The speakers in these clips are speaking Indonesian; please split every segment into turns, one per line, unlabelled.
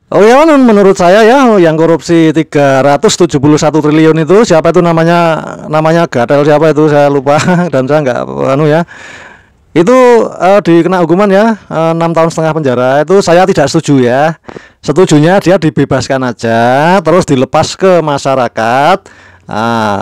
Oh ya, menurut saya ya yang korupsi 371 triliun itu siapa itu namanya Gatel siapa itu saya lupa dan saya nggak ya. Itu dikena hukuman ya 6 tahun setengah penjara. Itu saya tidak setuju ya. Setujunya dia dibebaskan aja terus dilepas ke masyarakat.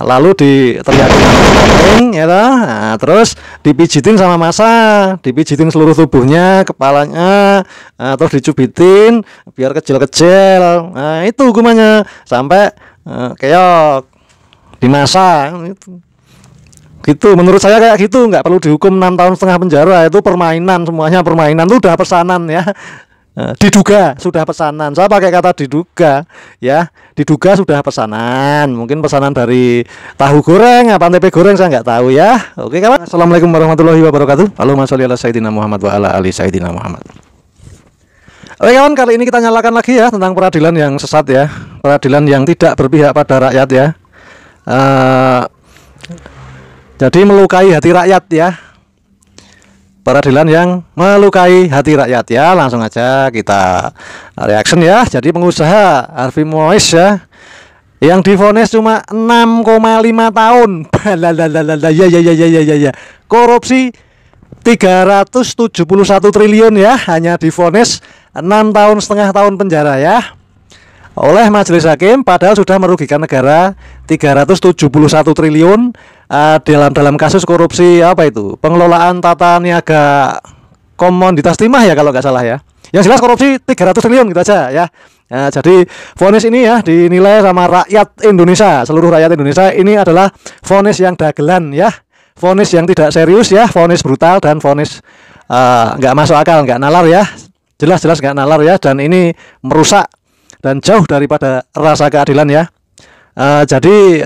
Lalu diteriakin ya toh. Terus dipijitin sama massa, dipijitin seluruh tubuhnya, kepalanya, terus dicubitin biar kecil-kecil. Itu hukumannya sampai keok di massa gitu. Menurut saya kayak gitu, nggak perlu dihukum 6 tahun setengah penjara. Itu permainan, semuanya permainan. Itu udah pesanan ya. Diduga sudah pesanan. Saya pakai kata diduga ya. Diduga sudah pesanan. Mungkin pesanan dari tahu goreng apa tempe goreng, saya nggak tahu ya. Oke kawan. Assalamualaikum warahmatullahi wabarakatuh. Allahumma sholli ala sayyidina Muhammad wa ala ali sayyidina Muhammad. Oke kawan, kali ini kita nyalakan lagi ya tentang peradilan yang sesat ya. Peradilan yang tidak berpihak pada rakyat ya. Jadi melukai hati rakyat ya. Peradilan yang melukai hati rakyat ya. Langsung aja kita reaction ya. Jadi pengusaha Harvey Mois ya, yang divonis cuma 6,5 tahun. Ya. Korupsi 371 triliun ya, hanya divonis 6,5 tahun penjara ya oleh majelis hakim, padahal sudah merugikan negara 371 triliun dalam kasus korupsi apa itu? Pengelolaan tata niaga komoditas timah ya kalau nggak salah ya. Yang jelas korupsi 300 triliun gitu aja ya. Jadi vonis ini ya dinilai sama rakyat Indonesia, seluruh rakyat Indonesia ini adalah vonis yang dagelan ya. Vonis yang tidak serius ya, vonis brutal dan vonis nggak masuk akal, nggak nalar ya. Jelas-jelas nggak nalar ya, dan ini merusak dan jauh daripada rasa keadilan ya. Jadi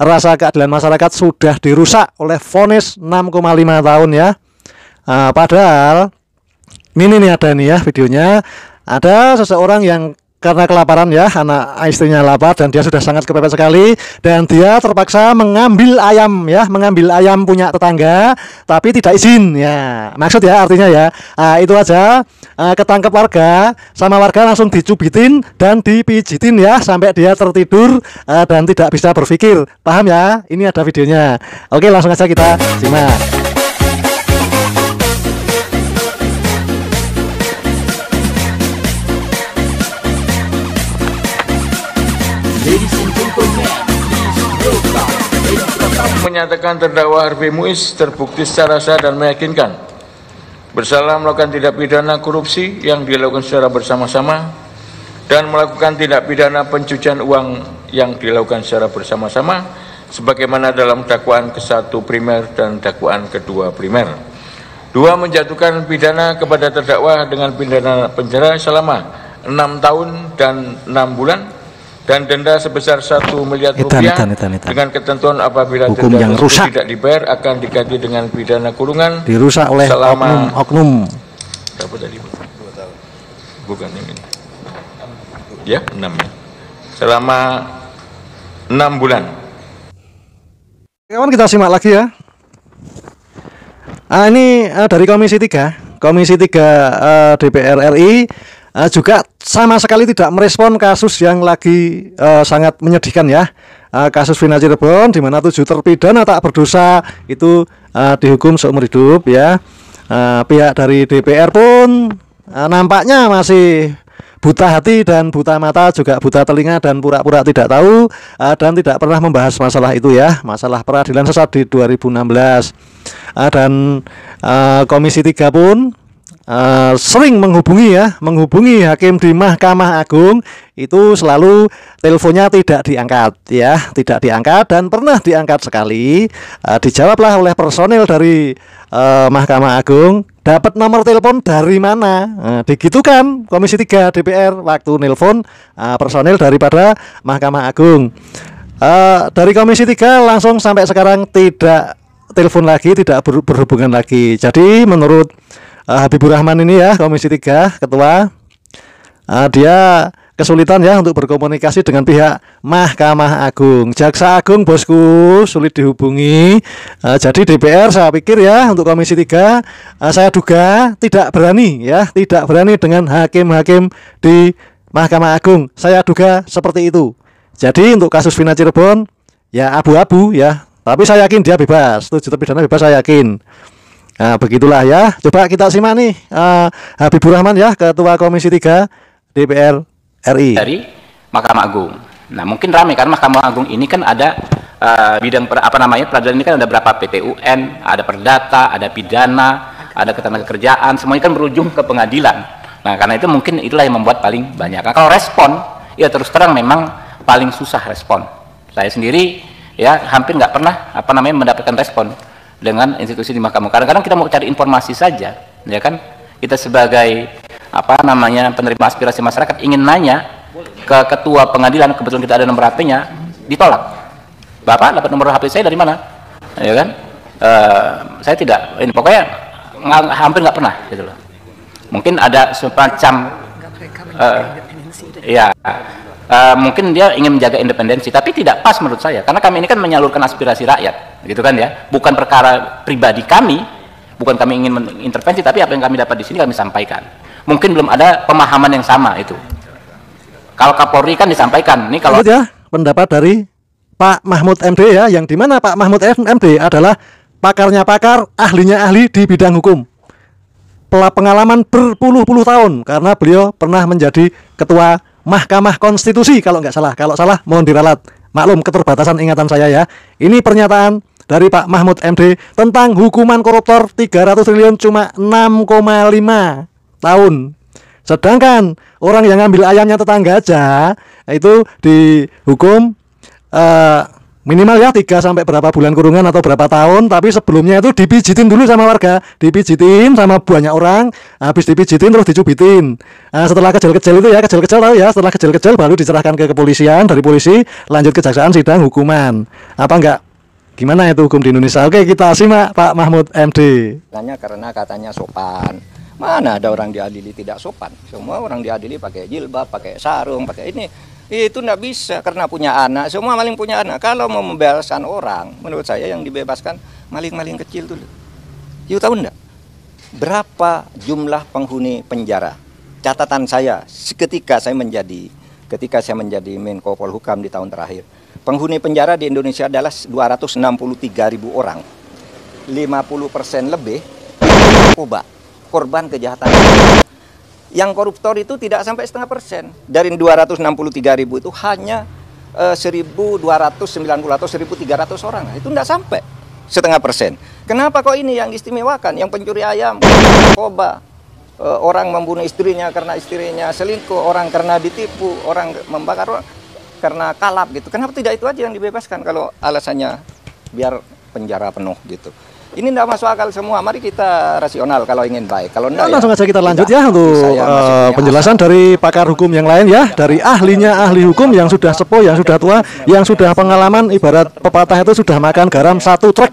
rasa keadilan masyarakat sudah dirusak oleh vonis 6,5 tahun ya. Padahal ini nih ada nih ya videonya. Ada seseorang yang karena kelaparan ya, anak istrinya lapar dan dia sudah sangat kepepet sekali, dan dia terpaksa mengambil ayam punya tetangga tapi tidak izin ya. Maksud ya artinya ya, itu aja ketangkep warga, sama warga langsung dicubitin dan dipijitin ya sampai dia tertidur dan tidak bisa berpikir. Paham ya? Ini ada videonya. Oke, langsung aja kita simak.
Menyatakan terdakwa Harvey Mois terbukti secara sah dan meyakinkan bersalah melakukan tindak pidana korupsi yang dilakukan secara bersama-sama dan melakukan tindak pidana pencucian uang yang dilakukan secara bersama-sama sebagaimana dalam dakwaan ke-1 primer dan dakwaan ke-2 primer. 2. Menjatuhkan pidana kepada terdakwa dengan pidana penjara selama 6 tahun dan 6 bulan dan denda sebesar 1 miliar rupiah dengan ketentuan apabila
hukum
denda
yang
tersebut
rusak
tidak dibayar akan diganti dengan pidana kurungan
dirusak oleh
selama
oknum.
Berapa tadi? 2 tahun. Bukan ini. Ya, 6 ya. Selama 6 bulan.
Kawan, kita simak lagi ya. Ini dari Komisi 3 DPR RI juga sama sekali tidak merespon kasus yang lagi sangat menyedihkan ya. Kasus Vina Cirebon di mana 7 terpidana tak berdosa itu dihukum seumur hidup ya. Pihak dari DPR pun nampaknya masih buta hati dan buta mata, juga buta telinga dan pura-pura tidak tahu dan tidak pernah membahas masalah itu ya, masalah peradilan sesat di 2016. Dan Komisi 3 pun sering menghubungi hakim di Mahkamah Agung, itu selalu teleponnya tidak diangkat dan pernah diangkat sekali, dijawablah oleh personel dari Mahkamah Agung, dapat nomor telepon dari mana, digitukan Komisi 3 DPR waktu nelpon personel daripada Mahkamah Agung. Dari Komisi 3 langsung sampai sekarang tidak telepon lagi, tidak berhubungan lagi. Jadi menurut Habibur Rahman ini ya, Komisi 3 ketua, dia kesulitan ya untuk berkomunikasi dengan pihak Mahkamah Agung. Jaksa Agung bosku sulit dihubungi. Jadi DPR saya pikir ya, untuk Komisi 3 saya duga tidak berani dengan hakim-hakim di Mahkamah Agung. Saya duga seperti itu. Jadi untuk kasus Vina Cirebon ya abu-abu ya, tapi saya yakin dia bebas. 7 terpidana bebas saya yakin. Nah, begitulah ya. Coba kita simak nih Habibur Rahman ya, Ketua Komisi 3 DPR RI.
Dari Mahkamah Agung. Nah, mungkin ramai karena Mahkamah Agung ini kan ada bidang peradilan ini kan ada berapa, PT UN, ada perdata, ada pidana, ada ketenagakerjaan, semuanya kan berujung ke pengadilan. Nah, karena itu mungkin itulah yang membuat paling banyak. Nah, kalau respon, ya terus terang memang paling susah respon. Saya sendiri ya hampir nggak pernah mendapatkan respon dengan institusi di Mahkamah. Kadang-kadang kita mau cari informasi saja, ya kan? Kita sebagai penerima aspirasi masyarakat ingin nanya ke ketua pengadilan, kebetulan kita ada nomor HP-nya, ditolak. Bapak dapat nomor HP saya dari mana? Ya kan? Saya tidak, ini pokoknya hampir nggak pernah gitu loh. Mungkin ada semacam mungkin dia ingin menjaga independensi, tapi tidak pas menurut saya, karena kami ini kan menyalurkan aspirasi rakyat, gitu kan ya, bukan perkara pribadi kami, bukan kami ingin mengintervensi, tapi apa yang kami dapat di sini kami sampaikan. Mungkin belum ada pemahaman yang sama itu. Kalau Kapolri kan disampaikan, ini kalau
ya pendapat dari Pak Mahmud MD ya, yang dimana Pak Mahmud MD adalah pakarnya pakar, ahlinya ahli di bidang hukum. Pengalaman berpuluh-puluh tahun karena beliau pernah menjadi ketua Mahkamah Konstitusi kalau nggak salah. Kalau salah mohon diralat. Maklum keterbatasan ingatan saya ya. Ini pernyataan dari Pak Mahmud MD tentang hukuman koruptor 300 triliun cuma 6,5 tahun. Sedangkan orang yang ngambil ayamnya tetangga aja itu dihukum minimal ya 3 sampai berapa bulan kurungan atau berapa tahun, tapi sebelumnya itu dipijitin dulu sama warga, dipijitin sama banyak orang, habis dipijitin terus dicubitin. Setelah kecil-kecil itu ya, kecil-kecil tahu ya, setelah kecil-kecil baru diserahkan ke kepolisian, dari polisi lanjut kejaksaan sidang hukuman. Apa enggak? Gimana itu hukum di Indonesia? Oke, kita simak Pak Mahmud MD.
Karena katanya sopan. Mana ada orang diadili tidak sopan? Semua orang diadili pakai jilbab, pakai sarung, pakai ini. Itu enggak bisa karena punya anak, semua maling punya anak. Kalau mau membebaskan orang, menurut saya yang dibebaskan maling-maling kecil dulu. You tahu enggak? Berapa jumlah penghuni penjara? Catatan saya ketika saya menjadi Menko Polhukam di tahun terakhir. Penghuni penjara di Indonesia adalah 263.000 orang. 50% lebih korban kejahatan. Yang koruptor itu tidak sampai 0,5%. Dari 263.000 itu hanya 1.290 atau 1.300 orang. Itu tidak sampai 0,5%. Kenapa kok ini yang diistimewakan? Yang pencuri ayam, narkoba, orang membunuh istrinya karena istrinya selingkuh, orang karena ditipu, orang membakar orang karena kalap gitu. Kenapa tidak itu aja yang dibebaskan kalau alasannya biar penjara penuh gitu? Ini tidak masuk akal semua. Mari kita rasional kalau ingin baik. Kalau enggak,
langsung aja kita lanjut ya untuk penjelasan dari pakar hukum yang lain ya, dari ahlinya ahli hukum yang sudah sepuh, yang sudah tua, yang sudah pengalaman. Ibarat pepatah itu sudah makan garam 1 truk.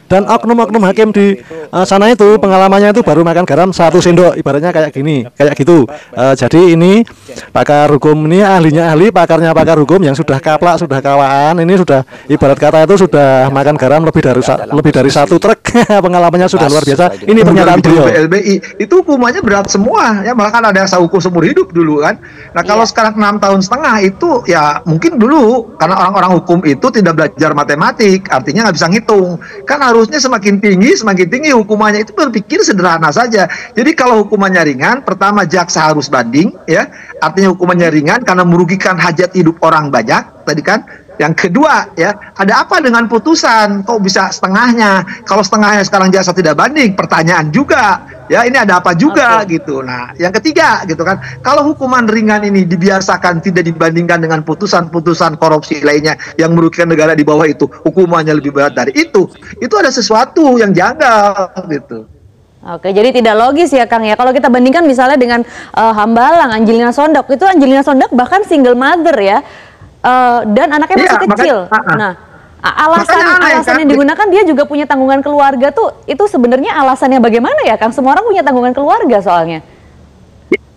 Dan oknum-oknum hakim di sana itu pengalamannya itu baru makan garam 1 sendok, ibaratnya kayak gini, kayak gitu. Jadi ini pakar hukum ini ahlinya ahli, pakarnya pakar hukum yang sudah kaplak, sudah kawaan. Ini sudah ibarat kata itu sudah makan garam lebih dari 1 truk. Pengalamannya sudah luar biasa. Ini pernyataan beliau.
LBI itu hukumannya berat semua ya, bahkan ada yang hukum seumur hidup dulu kan. Nah kalau sekarang 6,5 tahun itu ya mungkin dulu karena orang-orang hukum itu tidak belajar matematik, artinya nggak bisa ngitung. Kan harusnya semakin tinggi hukumannya, itu berpikir sederhana saja. Jadi kalau hukumannya ringan, pertama jaksa harus banding ya, artinya hukumannya ringan karena merugikan hajat hidup orang banyak tadi kan. Yang kedua ya, ada apa dengan putusan? Kok bisa setengahnya? Kalau setengahnya sekarang jaksa tidak banding, pertanyaan juga. Ya ini ada apa juga gitu. Nah yang ketiga gitu kan, kalau hukuman ringan ini dibiasakan tidak dibandingkan dengan putusan-putusan korupsi lainnya yang merugikan negara di bawah itu, hukumannya lebih berat dari itu ada sesuatu yang janggal gitu.
Oke, jadi tidak logis ya Kang ya. Kalau kita bandingkan misalnya dengan Hambalang, Angelina Sondok, itu Angelina Sondok bahkan single mother ya. Dan anaknya masih kecil. Nah, alasan yang digunakan dia juga punya tanggungan keluarga tuh, itu sebenarnya alasannya bagaimana ya Kang? Semua orang punya tanggungan keluarga soalnya.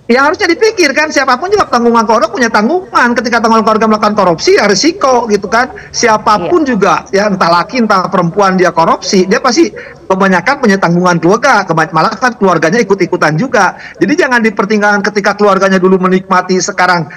Ya harusnya dipikirkan siapapun juga tanggungan keluarga punya tanggungan ketika tanggungan keluarga melakukan korupsi ya risiko gitu kan, siapapun juga ya entah laki entah perempuan dia korupsi dia pasti kebanyakan punya tanggungan keluarga, malah kan keluarganya ikut-ikutan juga. Jadi jangan dipertimbangkan ketika keluarganya dulu menikmati sekarang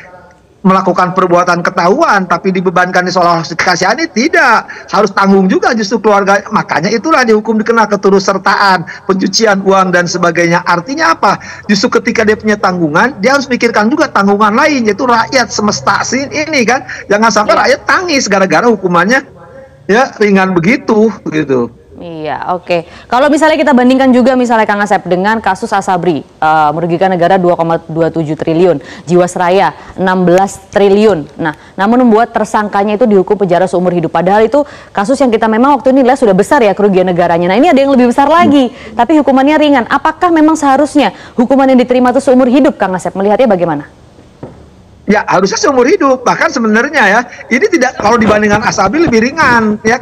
melakukan perbuatan ketahuan tapi dibebankan di seolah dikasihani, tidak, harus tanggung juga justru keluarga. Makanya itulah dihukum dikenal keturutsertaan, pencucian uang dan sebagainya. Artinya apa? Justru ketika dia punya tanggungan, dia harus pikirkan juga tanggungan lain, yaitu rakyat semesta ini kan. Jangan sampai rakyat tangis gara-gara hukumannya ya ringan begitu gitu.
Iya, oke. Kalau misalnya kita bandingkan juga misalnya Kang Asep dengan kasus Asabri, merugikan negara 2,27 triliun, Jiwasraya 16 triliun. Nah, namun membuat tersangkanya itu dihukum penjara seumur hidup. Padahal itu kasus yang kita memang waktu ini lihat sudah besar ya kerugian negaranya. Nah, ini ada yang lebih besar lagi, tapi hukumannya ringan. Apakah memang seharusnya hukuman yang diterima itu seumur hidup, Kang Asep? Melihatnya bagaimana?
Ya harusnya seumur hidup. Bahkan sebenarnya ya, ini tidak, kalau dibandingkan Asabri lebih ringan ya.